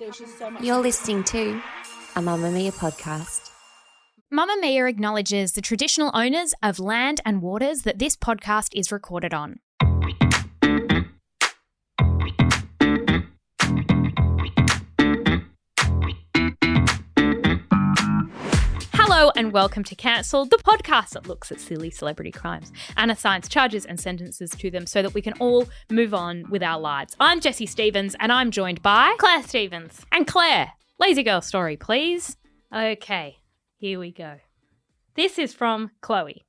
There's just so much. You're listening to a Mamamia podcast. Mamamia acknowledges the traditional owners of land and waters that this podcast is recorded on. Hello and welcome to Cancelled, the podcast that looks at silly celebrity crimes and assigns charges and sentences to them so that we can all move on with our lives. I'm Jessie Stevens and I'm joined by Claire Stevens. And Claire. Lazy girl story, please. Okay, here we go. This is from Chloe.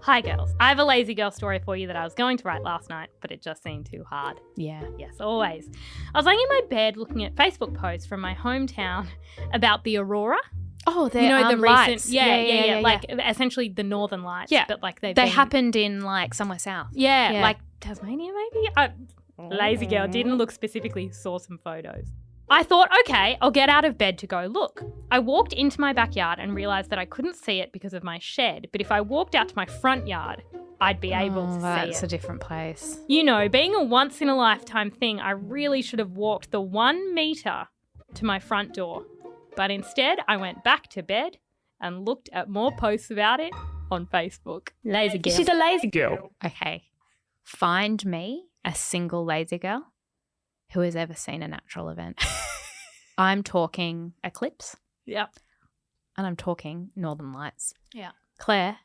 Hi girls, I have a lazy girl story for you that I was going to write last night, but it just seemed too hard. Yeah. Yes, always. I was laying in my bed looking at Facebook posts from my hometown about the Aurora. Oh, You know, the lights. recent, yeah, like essentially the Northern Lights. Yeah. But like They happened in like somewhere south. Yeah, Yeah. like Tasmania maybe? Lazy girl, didn't look specifically, saw some photos. I thought, okay, I'll get out of bed to go look. I walked into my backyard and realised that I couldn't see it because of my shed, but if I walked out to my front yard, I'd be able to see That's it. a different place. You know, being a once-in-a-lifetime thing, I really should have walked the 1 metre to my front door. But instead, I went back to bed and looked at more posts about it on Facebook. Lazy girl. She's a lazy girl. Okay. Find me a single lazy girl who has ever seen a natural event. I'm talking eclipse Yep. and I'm talking Northern Lights. Yeah. Claire,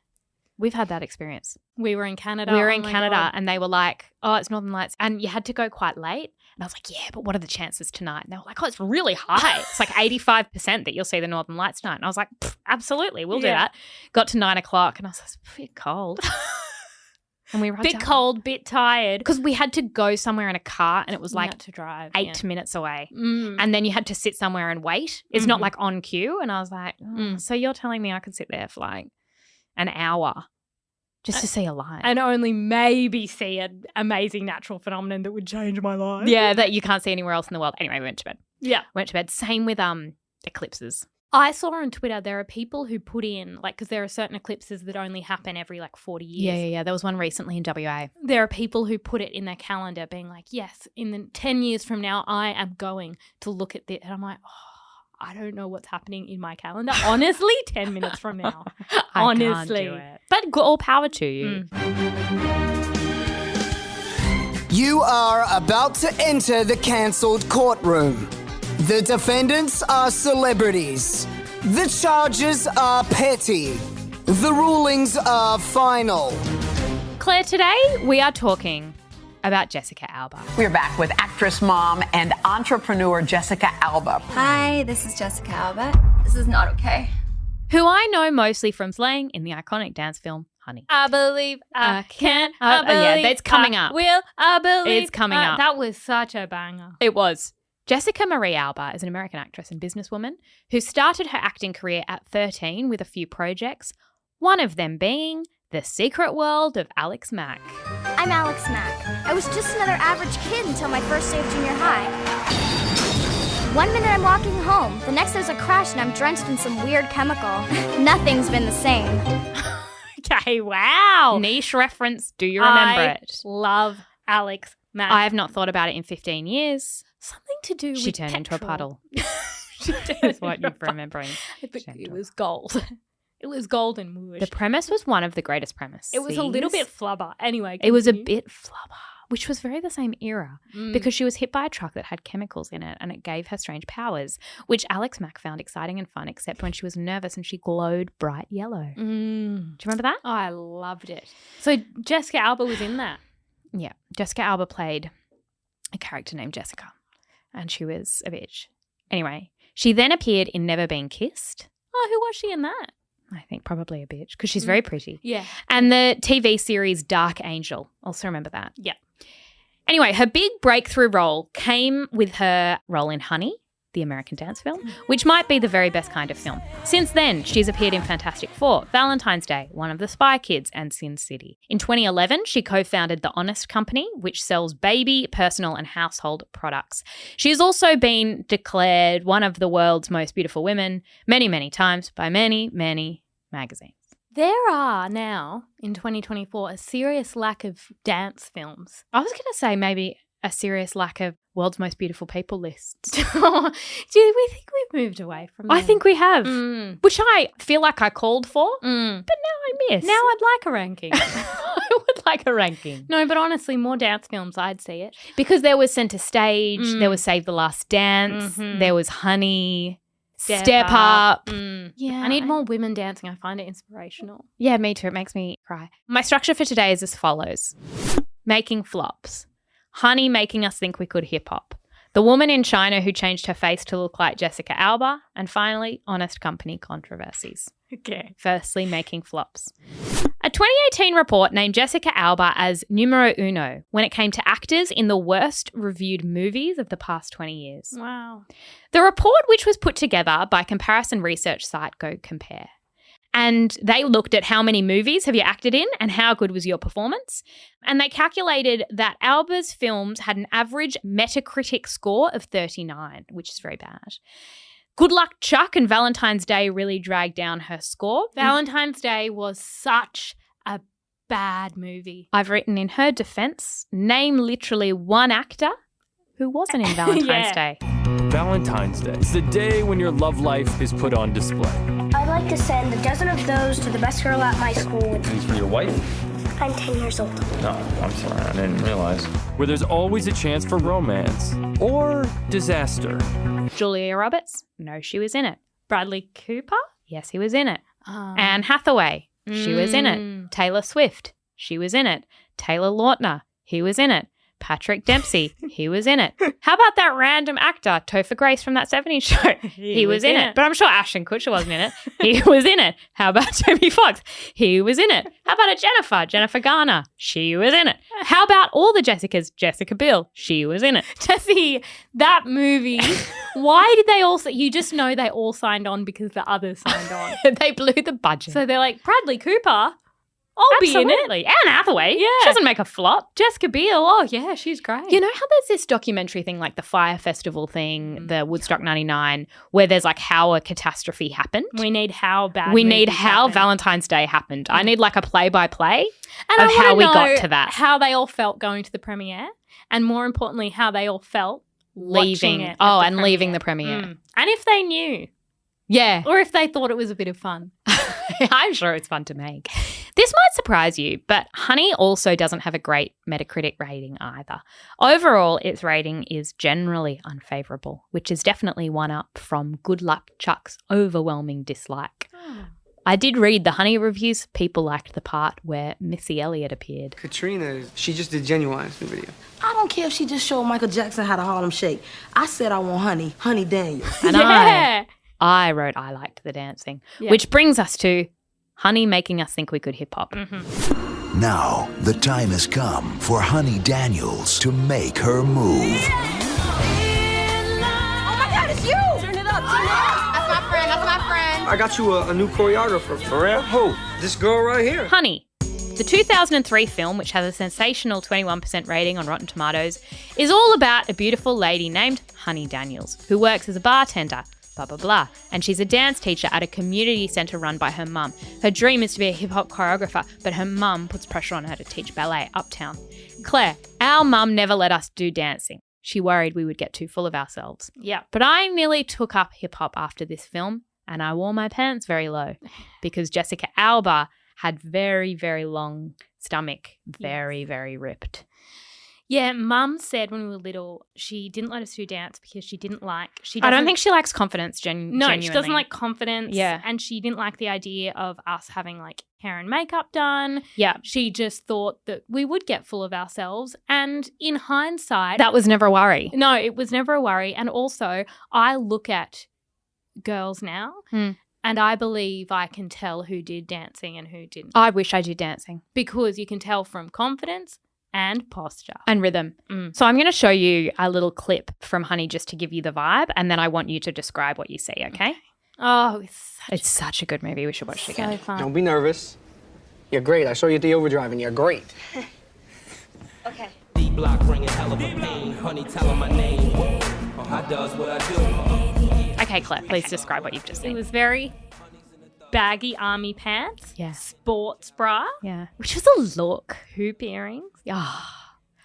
we've had that experience. We were in Canada. We were Oh in my Canada God. and they were like, oh, it's Northern Lights. And you had to go quite late. And I was like, yeah, but what are the chances tonight? And they were like, oh, it's really high. It's like 85% that you'll see the Northern Lights tonight. And I was like, absolutely, we'll do Yeah. that. Got to 9 o'clock and I was like, it's a bit cold. And we were Bit cold, bit tired. because we had to go somewhere in a car and it was like to drive 8 minutes away. Mm. And then you had to sit somewhere and wait. It's not Mhm. like on cue. And I was like, so you're telling me I could sit there for like an hour just to see a light? And only maybe see an amazing natural phenomenon that would change my life. Yeah, that you can't see anywhere else in the world. Anyway, we went to bed. Yeah. Went to bed. Same with eclipses. I saw on Twitter there are people who put in, like, because there are certain eclipses that only happen every like 40 years. Yeah. There was one recently in WA. There are people who put it in their calendar being like, yes, in the 10 years from now, I am going to look at this. And I'm like, oh, I don't know what's happening in my calendar. Honestly, 10 minutes from now. Honestly. But all power to you. You are about to enter the cancelled courtroom. The defendants are celebrities. The charges are petty. The rulings are final. Claire, today we are talking about Jessica Alba. We're back with actress, mom, and entrepreneur Jessica Alba. Hi, this is Jessica Alba. This is not okay. Who I know mostly from slaying in the iconic dance film Honey. I believe I can. I yeah, believe that's coming I up. will. I believe It's coming up. That was such a banger. It was. Jessica Marie Alba is an American actress and businesswoman who started her acting career at 13 with a few projects, one of them being The Secret World of Alex Mack. I'm Alex Mack. I was just another average kid until my first day of junior high. One minute I'm walking home, the next there's a crash and I'm drenched in some weird chemical. Nothing's been the same. Okay, wow. Niche reference, do you remember I it? love Alex Mack. I have not thought about it in 15 years. Something to do with She turned into a petrol. puddle. She That's what you're remembering. It was gold. It was gold and whoosh. The premise was one of the greatest premises. It was a little bit flubber. Anyway, It was a continue. bit flubber, which was very the same era Mm. because she was hit by a truck that had chemicals in it and it gave her strange powers, which Alex Mack found exciting and fun, except when she was nervous and she glowed bright yellow. Do you remember that? I loved it. So Jessica Alba was in that. Yeah. Jessica Alba played a character named Jessica and she was a bitch. Anyway, she then appeared in Never Been Kissed. Oh, who was she in that? I think probably a bitch because she's very pretty. Yeah. And the TV series Dark Angel. Also remember that. Yeah. Anyway, her big breakthrough role came with her role in Honey, the American dance film, which might be the very best kind of film. Since then, she's appeared in Fantastic Four, Valentine's Day, One of the Spy Kids, and Sin City. In 2011, she co-founded The Honest Company, which sells baby, personal, and household products. She has also been declared one of the world's most beautiful women many, many times by many, many magazines. There are now, in 2024, a serious lack of dance films. I was going to say maybe a serious lack of world's most beautiful people lists. Do we think we've moved away from that? I think we have, which I feel like I called for, but now I miss. Now I'd like a ranking. I would like a ranking. No, but honestly, more dance films, I'd see it. Because there was Centre Stage, there was Save the Last Dance, there was Honey, Step Up. Yeah, I need more women dancing. I find it inspirational. Yeah, me too. It makes me cry. My structure for today is as follows. Making flops. Honey making us think we could hip hop. The woman in China who changed her face to look like Jessica Alba. And finally, honest company controversies. Okay. Firstly, making flops. A 2018 report named Jessica Alba as numero uno when it came to actors in the worst reviewed movies of the past 20 years. Wow. The report, which was put together by comparison research site Go Compare, and they looked at how many movies have you acted in and how good was your performance. And they calculated that Alba's films had an average Metacritic score of 39, which is very bad. Good Luck Chuck and Valentine's Day really dragged down her score. Valentine's Day was such a bad movie. I've written in her defense, name literally one actor who wasn't in Valentine's Day. Valentine's Day is the day when your love life is put on display. I'd like to send a dozen of those to the best girl at my school. These for your wife? I'm 10 years old. No, I'm sorry, I didn't realize. Where there's always a chance for romance or disaster. Julia Roberts? No, she was in it. Bradley Cooper? Yes, he was in it. Anne Hathaway? She was in it. Taylor Swift? She was in it. Taylor Lautner? He was in it. Patrick Dempsey? He was in it. How about that random actor, Topher Grace from That 70s Show? He was in it. But I'm sure Ashton Kutcher wasn't in it. He was in it. How about Toby Fox? He was in it. How about a Jennifer Garner? She was in it. How about all the Jessicas? Jessica Biel? She was in it. Jesse, that movie, why did they all, you just know they all signed on because the others signed on. They blew the budget. So they're like, Bradley Cooper? I'll be in it. Anne Hathaway. Yeah. She doesn't make a flop. Jessica Biel. Oh, yeah, she's great. You know how there's this documentary thing like the Fire Festival thing, the Woodstock 99, where there's like how a catastrophe happened? We need how bad We need how happened. Valentine's Day happened. I need like a play-by-play and of how we got to that. How they all felt going to the premiere and more importantly, how they all felt leaving it. Leaving the premiere. And if they knew. Yeah. Or if they thought it was a bit of fun. I'm sure it's fun to make. This might surprise you, but Honey also doesn't have a great Metacritic rating either. Overall, its rating is generally unfavourable, which is definitely one up from Good Luck Chuck's overwhelming dislike. I did read the Honey reviews. People liked the part where Missy Elliott appeared. Katrina, she just did Genuine's new video. I don't care if she just showed Michael Jackson how to Harlem Shake. I said I want Honey Daniels. And I wrote I liked the dancing, which brings us to Honey making us think we could hip hop. Now, the time has come for Honey Daniels to make her move. Oh my God, it's you! Turn it up, That's my friend, I got you a new choreographer. For real? Who? This girl right here. Honey. The 2003 film, which has a sensational 21% rating on Rotten Tomatoes, is all about a beautiful lady named Honey Daniels, who works as a bartender, blah, blah, blah. And she's a dance teacher at a community centre run by her mum. Her dream is to be a hip-hop choreographer, but her mum puts pressure on her to teach ballet uptown. Claire, our mum never let us do dancing. She worried we would get too full of ourselves. Yeah. But I nearly took up hip-hop after this film, and I wore my pants very low because Jessica Alba had very, very long stomach, very, very ripped. Yeah, Mum said when we were little she didn't let us do dance because she didn't like... I don't think she likes confidence, genuinely. No, she doesn't like confidence. Yeah. And she didn't like the idea of us having like hair and makeup done. Yeah. She just thought that we would get full of ourselves. And in hindsight... That was never a worry. No, it was never a worry. And also, I look at girls now and I believe I can tell who did dancing and who didn't. I wish I did dancing. Because you can tell from confidence and posture. And rhythm. So I'm going to show you a little clip from Honey just to give you the vibe, and then I want you to describe what you see, okay? Oh, it's such a good movie. We should watch it again. So fun. Don't be nervous. You're great. I saw you at the Overdrive and you're great. Okay. D-block bringing hell of a pain. Honey telling my name. I does what I do. Okay, Claire, please describe what you've just seen. It was very baggy army pants. Yeah. Sports bra. Yeah. Which was a look. Hoop earrings. Yeah.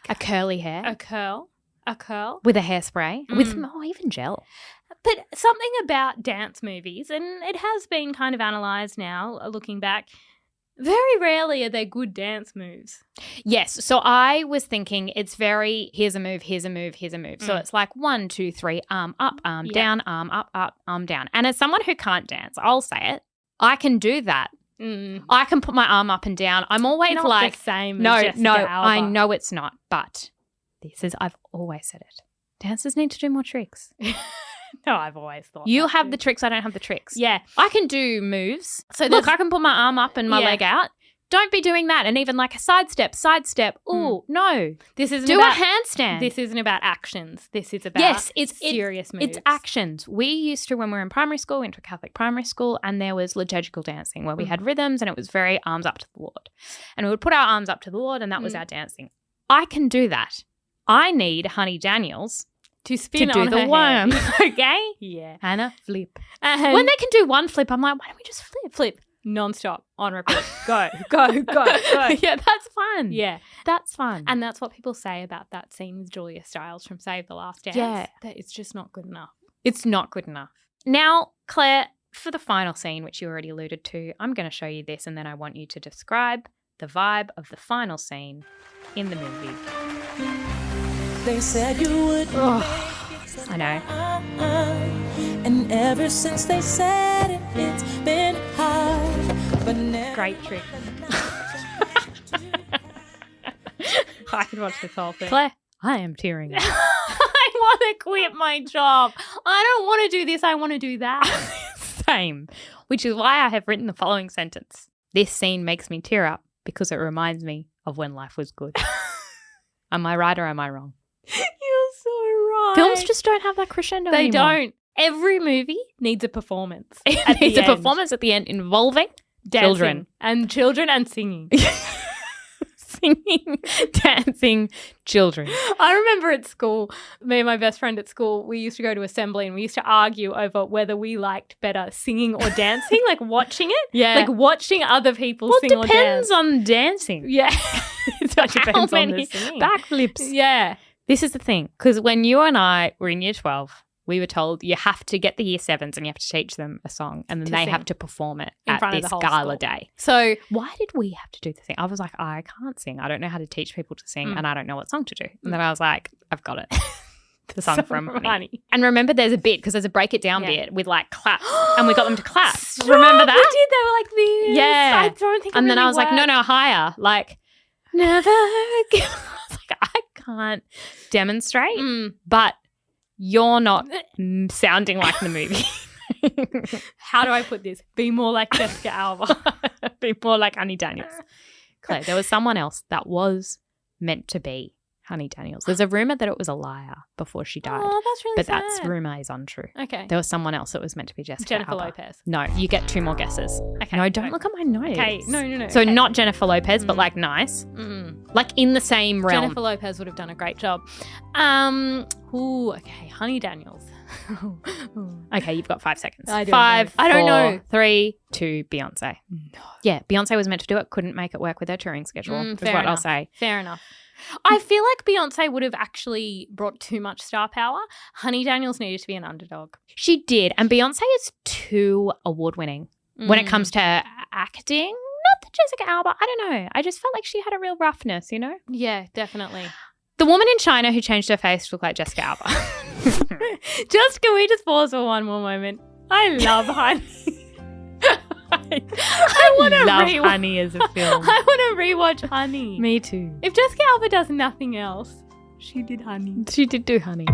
a curly hair. A curl. With a hairspray. With even gel. But something about dance movies, and it has been kind of analysed now, looking back, very rarely are there good dance moves. Yes. So I was thinking it's very, here's a move, here's a move, here's a move. So it's like 1, 2, 3, arm up, arm down, arm up, arm down. And as someone who can't dance, I'll say it, I can do that. I can put my arm up and down. I'm always Not like, the same no, as Jessica no, Alba. I know it's not. But I've always said it. Dancers need to do more tricks. No, I've always thought You that have too. the tricks, I don't have the tricks. Yeah. I can do moves. So look, I can put my arm up and my Yeah. leg out. Don't be doing that. And even like a sidestep. Ooh, no. This isn't do about a handstand. This isn't about actions. This is about serious moves. It's actions. We used to, when we were in primary school, went to a Catholic primary school, and there was liturgical dancing where we had rhythms and it was very arms up to the Lord. And we would put our arms up to the Lord and that was our dancing. I can do that. I need Honey Daniels to spin to do on the her worm. head. Okay? Yeah. Hannah, flip. And When they can do one flip, I'm like, why don't we just flip? flip non-stop on repeat. Go, go, go, go. Yeah, that's fun. Yeah. That's fun. And that's what people say about that scene with Julia Stiles from Save the Last Dance. Yeah. That it's just not good enough. It's not good enough. Now, Claire, for the final scene, which you already alluded to, I'm going to show you this and then I want you to describe the vibe of the final scene in the movie. They said you would. I know. And ever since they said it, it's been hard. But never. Great trick. I could watch this whole thing. Claire, I am tearing up. I want to quit my job. I don't want to do this. I want to do that. Same. Which is why I have written the following sentence. This scene makes me tear up because it reminds me of when life was good. Am I right or am I wrong? You're so right. Films just don't have that crescendo They anymore. don't. Every movie needs a performance. It needs a performance at the end involving Children and singing. Singing, dancing, children. I remember at school, me and my best friend at school, we used to go to assembly and we used to argue over whether we liked better singing or dancing, like watching it. Yeah. Like watching other people Well, sing it or depends dance. on dancing. Yeah. It depends on the singing. backflips. Yeah. This is the thing, because when you and I were in year 12, we were told you have to get the year 7s and you have to teach them a song and then To they sing. have to perform it In at front of this the whole gala school. day. So Why did we have to do the thing? I was like, I can't sing. I don't know how to teach people to sing and I don't know what song to do. And then I was like, I've got it. The song from Honey. And remember there's a bit, because there's a break it down bit with like claps and we got them to clap. Remember that? We did. They were like this. Yeah. I don't think it And then really I was like, no, worked. higher. Like, never again. I was like, I can't demonstrate, but you're not sounding like the movie. How do I put this? Be more like Jessica Alba. Be more like Honey Daniels. Claire, there was someone else that was meant to be Honey Daniels. There's a rumor that it was a liar before she died. Oh, that's really but sad. that rumor is untrue. Okay. There was someone else that was meant to be Jessica Jennifer Alba. Lopez. No, you get 2 more guesses. Okay. No, don't look at my nose. Okay. No. So okay. not Jennifer Lopez, but like nice. Like in the same realm. Jennifer Lopez would have done a great job. Okay. Honey Daniels. Okay, you've got 5 seconds. I don't 5, know. I don't 4, know. 3, 2, Beyonce. No. Yeah, Beyonce was meant to do it, couldn't make it work with her touring schedule, is fair what I'll enough. say. Fair enough. I feel like Beyonce would have actually brought too much star power. Honey Daniels needed to be an underdog. She did, and Beyonce is too award-winning when it comes to acting. Not that Jessica Alba, I don't know. I just felt like she had a real roughness, you know? Yeah, definitely. The woman in China who changed her face to look like Jessica Alba. Can we just pause for one more moment? I love Honey. I want to love Honey as a film. I want to rewatch Honey. Me too. If Jessica Alba does nothing else, she did Honey. She did do Honey.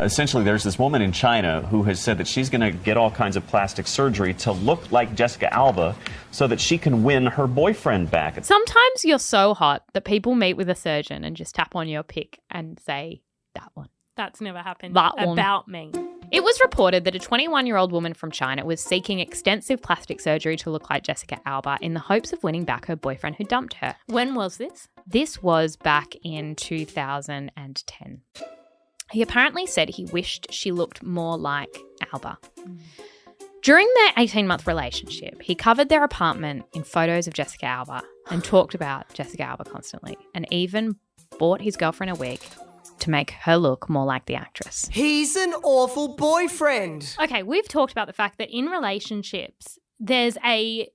Essentially, there's this woman in China who has said that she's going to get all kinds of plastic surgery to look like Jessica Alba so that she can win her boyfriend back. Sometimes you're so hot that people meet with a surgeon and just tap on your pic and say, that one. That's never happened That one. about me. It was reported that a 21-year-old woman from China was seeking extensive plastic surgery to look like Jessica Alba in the hopes of winning back her boyfriend who dumped her. When was this? This was back in 2010. He apparently said he wished she looked more like Alba. During their 18-month relationship, he covered their apartment in photos of Jessica Alba and talked about Jessica Alba constantly, and even bought his girlfriend a wig to make her look more like the actress. He's an awful boyfriend. Okay, we've talked about the fact that in relationships, there's a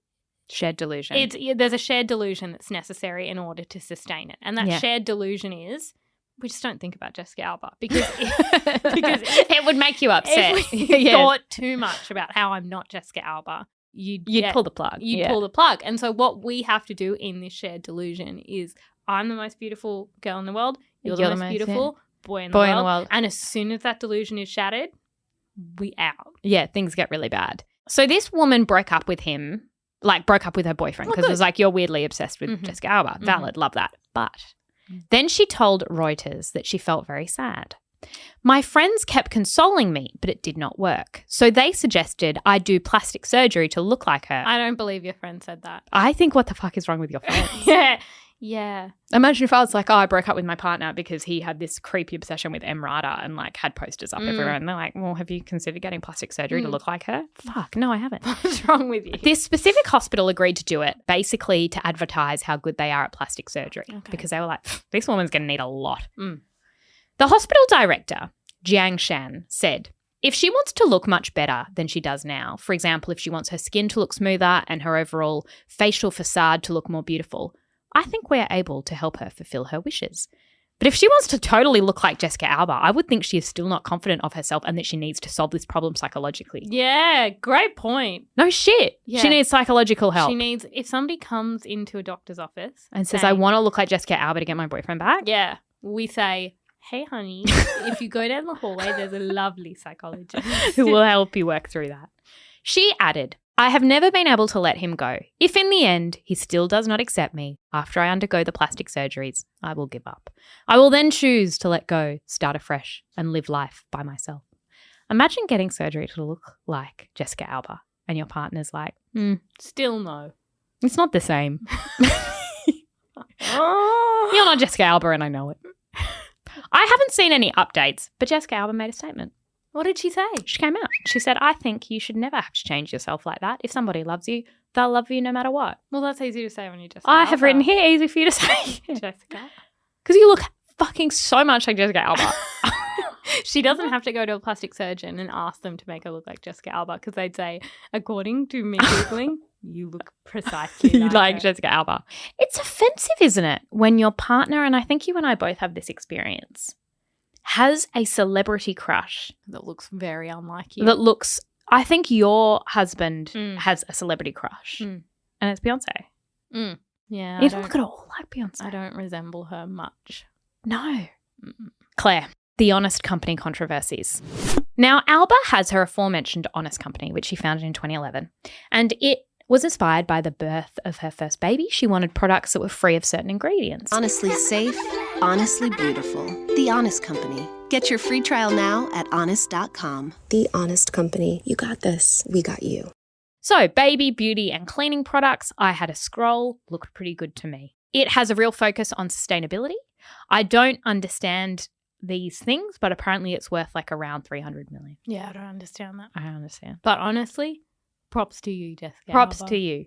shared delusion. There's a shared delusion that's necessary in order to sustain it. And that shared delusion is we just don't think about Jessica Alba because it would make you upset. If we thought too much about how I'm not Jessica Alba, you'd pull the plug. You'd pull the plug. And so what we have to do in this shared delusion is I'm the most beautiful girl in the world. You're the most beautiful boy in the world. And as soon as that delusion is shattered, we out. Yeah, things get really bad. So this woman broke up with him, broke up with her boyfriend because it was like, you're weirdly obsessed with Jessica Alba. Valid, love that. But then she told Reuters that she felt very sad. My friends kept consoling me, but it did not work. So they suggested I do plastic surgery to look like her. I don't believe your friend said that. I think what the fuck is wrong with your friends? Yeah. Imagine if I was like, I broke up with my partner because he had this creepy obsession with Emrata and had posters up everywhere. And they're like, well, have you considered getting plastic surgery to look like her? Fuck, no, I haven't. What's wrong with you? This specific hospital agreed to do it basically to advertise how good they are at plastic surgery because they were like, this woman's going to need a lot. The hospital director, Jiang Shan, said, if she wants to look much better than she does now, for example, if she wants her skin to look smoother and her overall facial facade to look more beautiful, I think we're able to help her fulfill her wishes. But if she wants to totally look like Jessica Alba, I would think she is still not confident of herself and that she needs to solve this problem psychologically. Yeah, great point. No shit. Yeah. She needs psychological help. She needs, if somebody comes into a doctor's office and says, I want to look like Jessica Alba to get my boyfriend back. Yeah, we say, hey, honey, if you go down the hallway, there's a lovely psychologist who will help you work through that. She added, I have never been able to let him go. If in the end he still does not accept me after I undergo the plastic surgeries, I will give up. I will then choose to let go, start afresh, and live life by myself. Imagine getting surgery to look like Jessica Alba and your partner's like, still no. It's not the same. You're not Jessica Alba and I know it. I haven't seen any updates, but Jessica Alba made a statement. What did she say? She came out. She said, I think you should never have to change yourself like that. If somebody loves you, they'll love you no matter what. Well, that's easy to say when you're Jessica I Alba. have written here, easy for you to say. Jessica. Because you look fucking so much like Jessica Alba. She doesn't have to go to a plastic surgeon and ask them to make her look like Jessica Alba because they'd say, according to me Googling, you look precisely like Jessica Alba. It's offensive, isn't it? When your partner, and I think you and I both have this experience, has a celebrity crush that looks very unlike you. That looks, I think your husband has a celebrity crush and it's Beyonce. Yeah. You don't look at all like Beyonce. I don't resemble her much. No. Claire, the Honest Company controversies. Now, Alba has her aforementioned Honest Company, which she founded in 2011, and it was inspired by the birth of her first baby. She wanted products that were free of certain ingredients. Honestly safe, honestly beautiful. The Honest Company. Get your free trial now at honest.com. The Honest Company. You got this. We got you. So, baby, beauty, and cleaning products, I had a scroll, looked pretty good to me. It has a real focus on sustainability. I don't understand these things, but apparently it's worth around 300 million. Yeah, I don't understand that. I don't understand. But honestly, props to you, Jessica. Props Alba. to you.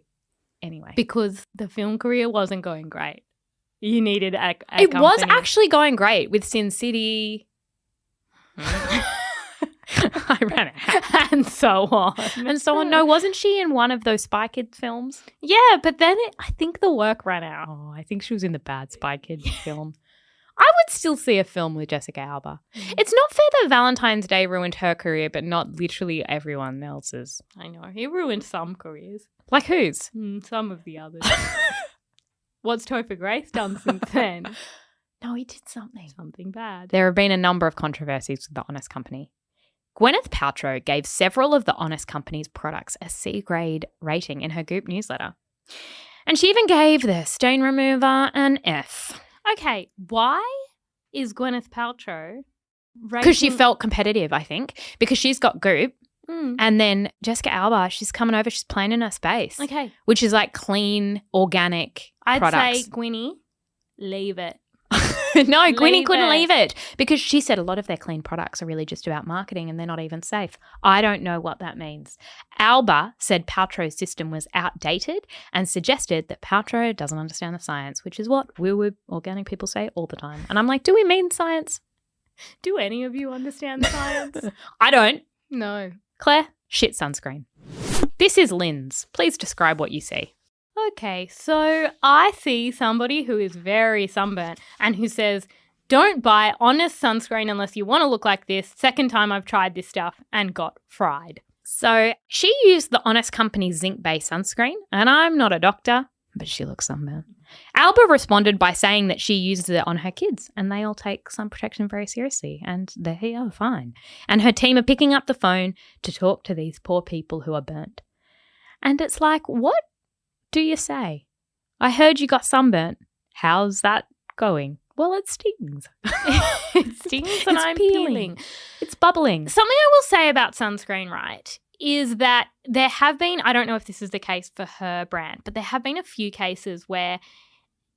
Anyway. Because the film career wasn't going great. You needed a It company. was actually going great with Sin City. I ran out. And so on. And so on. No, wasn't she in one of those Spy Kids films? Yeah, but then I think the work ran out. Oh, I think she was in the bad Spy Kids film. I would still see a film with Jessica Alba. It's not fair that Valentine's Day ruined her career, but not literally everyone else's. I know. He ruined some careers. Like whose? Some of the others. What's Topher Grace done since then? No, he did something. Something bad. There have been a number of controversies with the Honest Company. Gwyneth Paltrow gave several of the Honest Company's products a C-grade rating in her Goop newsletter. And she even gave the stain remover an F. Okay, why is Gwyneth Paltrow Because she felt competitive, I think, because she's got Goop. And then Jessica Alba, she's coming over, she's playing in her space. Okay. Which is clean, organic products. I'd say, Gwynnie, leave it. No, Gwynnie Leave couldn't it. leave it because she said a lot of their clean products are really just about marketing and they're not even safe. I don't know what that means. Alba said Paltrow's system was outdated and suggested that Paltrow doesn't understand the science, which is what woo-woo organic people say all the time. And I'm like, do we mean science? Do any of you understand science? I don't. No. Claire, shit sunscreen. This is Lynn's. Please describe what you see. Okay, so I see somebody who is very sunburnt and who says, don't buy Honest sunscreen unless you want to look like this. Second time I've tried this stuff and got fried. So she used the Honest Company zinc-based sunscreen, and I'm not a doctor, but she looks sunburned. Alba responded by saying that she uses it on her kids and they all take sun protection very seriously and they are fine. And her team are picking up the phone to talk to these poor people who are burnt. And it's like, what do you say? I heard you got sunburnt. How's that going? Well, it stings. It stings and I'm peeling. It's bubbling. Something I will say about sunscreen, right, is that there have been, I don't know if this is the case for her brand, but there have been a few cases where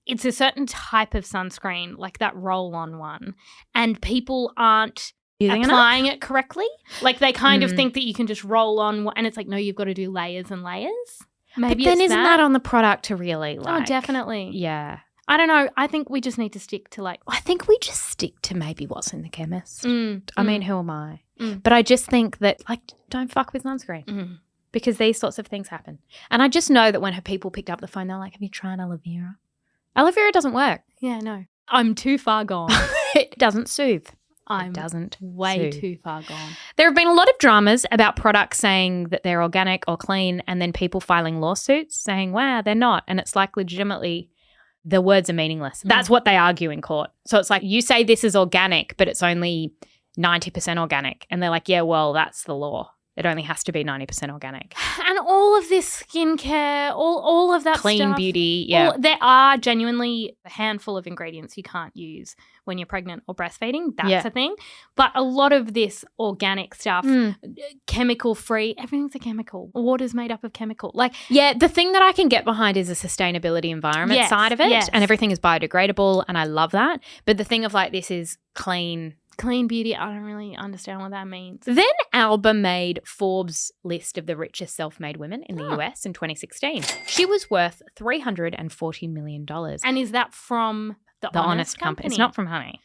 it's a certain type of sunscreen, like that roll-on one, and people aren't applying it correctly. Like they kind of think that you can just roll on, and it's like, no, you've got to do layers and layers. Maybe but then it's isn't that on the product to really like? Oh, definitely. Yeah. I don't know. I think we just need to stick to I think we just stick to maybe what's in the chemist. I mean, who am I? But I just think that don't fuck with sunscreen because these sorts of things happen. And I just know that when her people picked up the phone, they're like, have you tried aloe vera? Aloe vera doesn't work. Yeah, no. I'm too far gone. It doesn't soothe. I'm doesn't way soothe. too far gone. There have been a lot of dramas about products saying that they're organic or clean and then people filing lawsuits saying, wow, they're not. And it's like legitimately the words are meaningless. That's what they argue in court. So it's like you say this is organic, but it's only 90% organic. And they're like, yeah, well, that's the law. It only has to be 90% organic. And all of this skincare, all of that Clean stuff, beauty, yeah. There are genuinely a handful of ingredients you can't use when you're pregnant or breastfeeding. That's a thing. But a lot of this organic stuff, chemical-free, everything's a chemical. Water's made up of chemical. Yeah, the thing that I can get behind is the sustainability environment side of it. And everything is biodegradable and I love that. But the thing of this is clean beauty, I don't really understand what that means. Then Alba made Forbes' list of the richest self-made women in the US in 2016. She was worth $340 million. And is that from the Honest Company? It's not from Honey.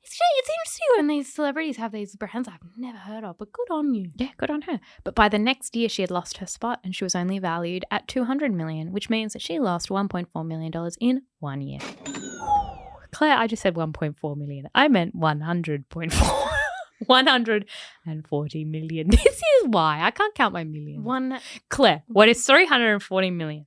It's interesting when these celebrities have these brands I've never heard of, but good on you. Yeah, good on her. But by the next year, she had lost her spot and she was only valued at $200 million, which means that she lost $1.4 million in 1 year. Claire, I just said 1.4 million. I meant 100.4. 140 million. This is why I can't count my million. Claire, what is 340 million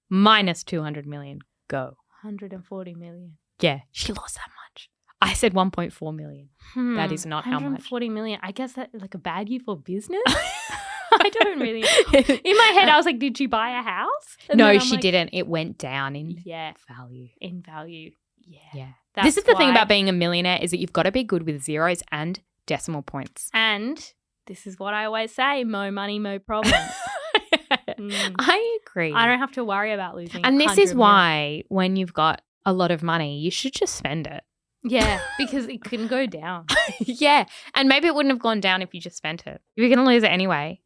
minus 200 million? Go. 140 million. Yeah, she lost that much. I said 1.4 million. That is not how much. 140 million. I guess that's like a bad year for business. I don't really. In my head, I was like, did she buy a house? And no, she didn't. It went down in value. In value. Yeah. This is the thing about being a millionaire is that you've got to be good with zeros and decimal points. And this is what I always say, mo money, mo problems. I agree. I don't have to worry about losing. And this is why when you've got a lot of money, you should just spend it. Yeah, because it can go down. Yeah, and maybe it wouldn't have gone down if you just spent it. You're going to lose it anyway.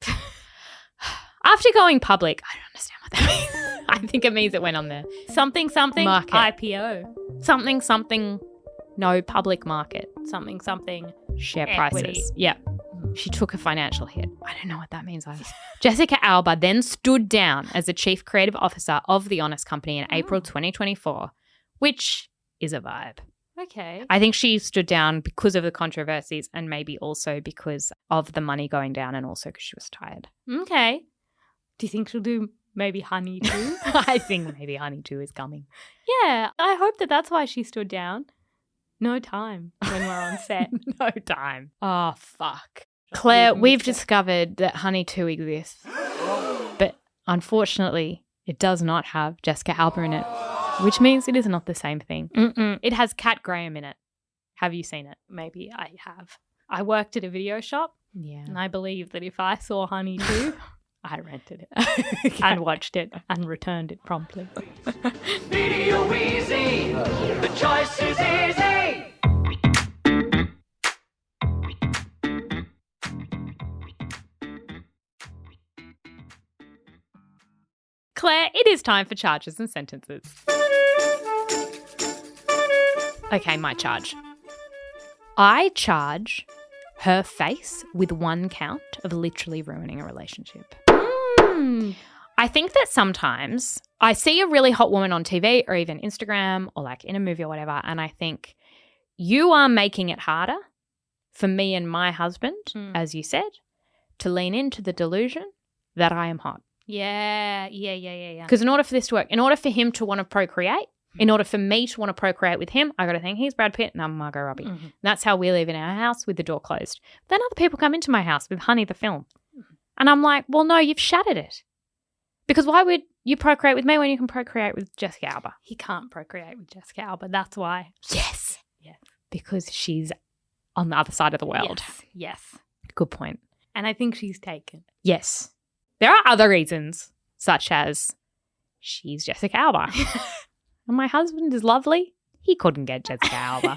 After going public, I don't understand what that means. I think it means it went on the something market. IPO. Something, no public market. Something share equity. prices. Yeah. She took a financial hit. I don't know what that means either. Jessica Alba then stood down as the chief creative officer of The Honest Company in April 2024, which is a vibe. Okay. I think she stood down because of the controversies and maybe also because of the money going down and also because she was tired. Okay. Do you think she'll do maybe Honey too? I think maybe Honey too is coming. Yeah. I hope that's why she stood down. No time when we're on set. No time. Oh, fuck. Claire, we've discovered that Honey 2 exists. But unfortunately, it does not have Jessica Alba in it, which means it is not the same thing. It has Kat Graham in it. Have you seen it? Maybe I have. I worked at a video shop. Yeah. And I believe that if I saw Honey 2, I rented it and watched it and returned it promptly. Video easy. The choice is easy. Claire, it is time for charges and sentences. Okay, my charge. I charge her face with 1 count of literally ruining a relationship. I think that sometimes I see a really hot woman on TV or even Instagram or like in a movie or whatever, and I think you are making it harder for me and my husband, as you said, to lean into the delusion that I am hot. Yeah. Because in order for this to work, in order for him to want to procreate, in order for me to want to procreate with him, I got to think he's Brad Pitt and I'm Margot Robbie. Mm-hmm. And that's how we live in our house with the door closed. Then other people come into my house with Honey the film. And I'm like, well, no, you've shattered it. Because why would you procreate with me when you can procreate with Jessica Alba? He can't procreate with Jessica Alba. That's why. Yes. Because she's on the other side of the world. Yes. Good point. And I think she's taken. Yes. There are other reasons, such as she's Jessica Alba. And my husband is lovely. He couldn't get Jessica Alba.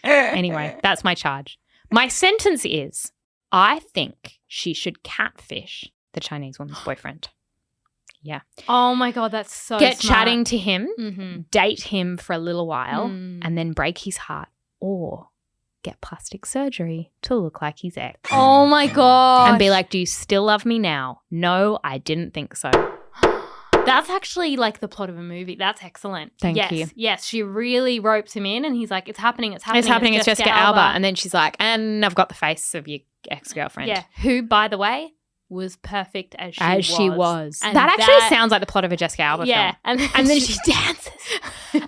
Anyway, that's my charge. My sentence is, I think she should catfish the Chinese woman's boyfriend. Yeah. Oh my God, that's so Get smart. chatting to him, date him for a little while, and then break his heart, or get plastic surgery to look like his ex. Oh my God. And be like, do you still love me now? No, I didn't think so. That's actually like the plot of a movie. That's excellent. Thank yes, you. Yes, she really ropes him in and he's like, it's happening. It's Jessica Alba. And then she's like, and I've got the face of your ex-girlfriend. Yeah, who, by the way, was perfect as she was. And that actually sounds like the plot of a Jessica Alba film. And then she dances.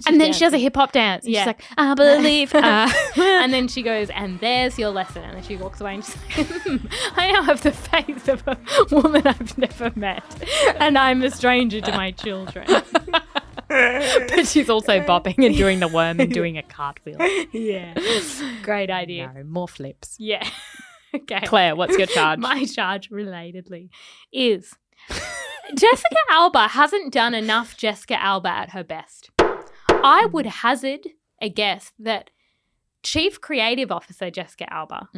And then she does a hip-hop dance. And she's like, I believe. And then she goes, and there's your lesson. And then she walks away and she's like, I now have the face of a woman I've never met. And I'm a stranger to my children. But she's also bopping and doing the worm and doing a cartwheel. Yeah. Great idea. No, more flips. Yeah. Okay. Claire, what's your charge? My charge, relatedly, is Jessica Alba hasn't done enough Jessica Alba at her best. I would hazard a guess that Chief Creative Officer Jessica Alba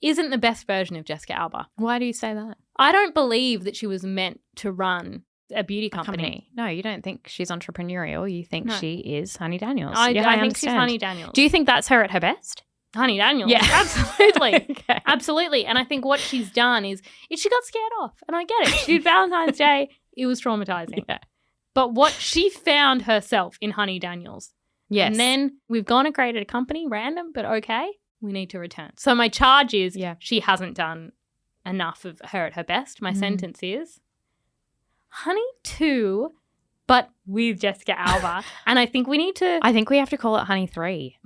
isn't the best version of Jessica Alba. Why do you say that? I don't believe that she was meant to run a beauty company. No, you don't think she's entrepreneurial. You think she is Honey Daniels. I think she's Honey Daniels. Do you think that's her at her best? Honey Daniels. Yeah. Absolutely. Okay. Absolutely. And I think what she's done is she got scared off. And I get it. She did Valentine's Day. It was traumatizing. Yeah. But what she found herself in Honey Daniels. Yes. And then we've gone and created a company, random, but okay. We need to return. So my charge is she hasn't done enough of her at her best. My sentence is Honey 2, but with Jessica Alba. And I think we need to... I think we have to call it Honey 3.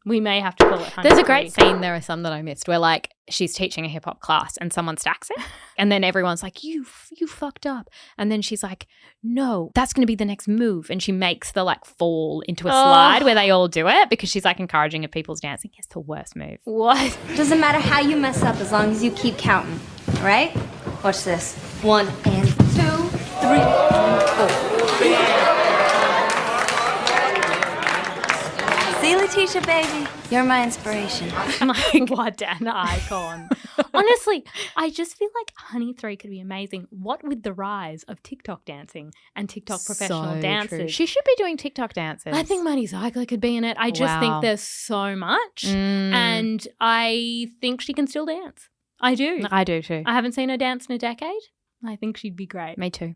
We may have to call it Honey There's a 3. great scene, there are some that I missed, where like she's teaching a hip hop class and someone stacks it and then everyone's like, you fucked up. And then she's like, no, that's going to be the next move. And she makes the like fall into a slide where they all do it because she's like encouraging of people's dancing. It's the worst move. What? Doesn't matter how you mess up as long as you keep counting, all right? Watch this. 1 and 2, 3 and 4. See, Letitia, baby, you're my inspiration. Like, what an icon. Honestly, I just feel like Honey 3 could be amazing. What with the rise of TikTok dancing and TikTok professional dancers. True. She should be doing TikTok dances. I think Money Zycler could be in it. I just think there's so much. And I think she can still dance. I do. I do too. I haven't seen her dance in a decade. I think she'd be great. Me too.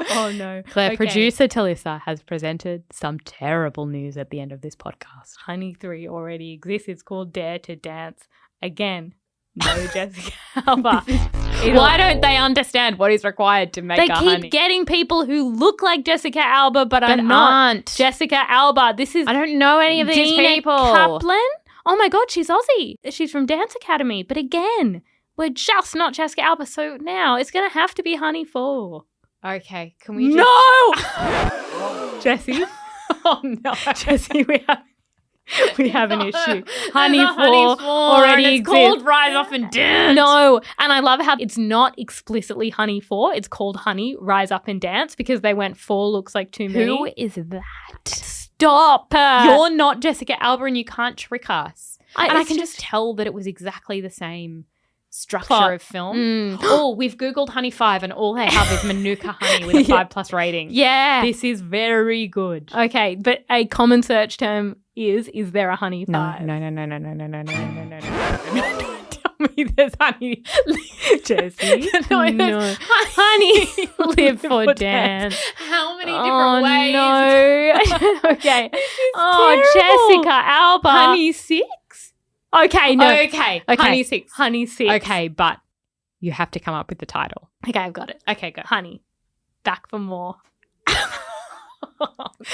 Oh no. Claire, Okay. producer Talissa has presented some terrible news at the end of this podcast. Honey 3 already exists. It's called Dare to Dance. Again, no Jessica Alba. Why don't they understand what is required to make They a keep honey? getting people who look like Jessica Alba but are not aren't. Jessica Alba. This is I don't know any of these Dina people. Kaplan. Oh my God, she's Aussie. She's from Dance Academy. But again, we're just not Jessica Alba. So now it's going to have to be Honey 4. Okay, can we just... No! Jessie. Oh no. Jessie, We have an issue. Honey 4 already and it's exists. called Rise Up and Dance. No, and I love how it's not explicitly Honey 4. It's called Honey, Rise Up and Dance because they went 4 looks like too many. Who is that? Stop. You're not Jessica Alba and you can't trick us. And I it's can just tell that it was exactly the same structure Plot. of film. Oh, we've Googled Honey 5 and all they have is Manuka Honey with a 5+ rating. Yeah. This is very good. Okay, but a common search term is there a Honey 5? No. Tell me there's Honey. Jesse. No. Honey live for dance. How many different ways? No. Okay. terrible. Jessica Alba. Honey 6? Okay, no. Okay. Honey 6. Honey 6. Okay, but you have to come up with the title. Okay, I've got it. Okay, go. Honey. Back for more.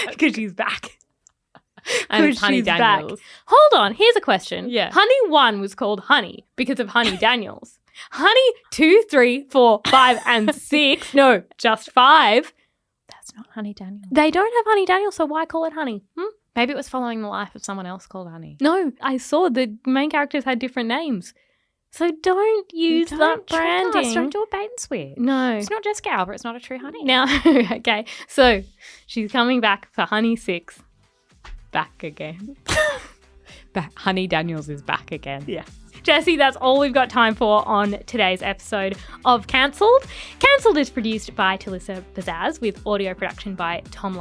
Because she's back. And it's 'Cause Honey she's Daniels. back. Hold on, here's a question. Yeah. Honey 1 was called Honey because of Honey Daniels. Honey 2, 3, 4, 5, and 6. No, just 5. That's not Honey Daniels. They don't have Honey Daniels, so why call it Honey? Maybe it was following the life of someone else called Honey. No, I saw the main characters had different names. So don't use that branding. Don't do a bait and switch. No. It's not Jessica Alba. It's not a true Honey. Now, okay, so she's coming back for Honey 6. Back again. Honey Daniels is back again. Yeah. Jesse, that's all we've got time for on today's episode of Cancelled. Cancelled is produced by Talissa Bazaz with audio production by Thom.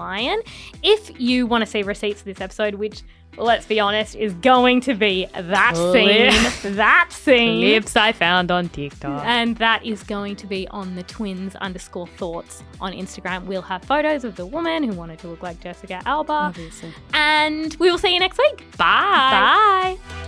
If you want to see receipts of this episode, which, let's be honest, is going to be that scene. Clips I found on TikTok. And that is going to be on the twins_thoughts on Instagram. We'll have photos of the woman who wanted to look like Jessica Alba. Obviously. And we will see you next week. Bye. Bye.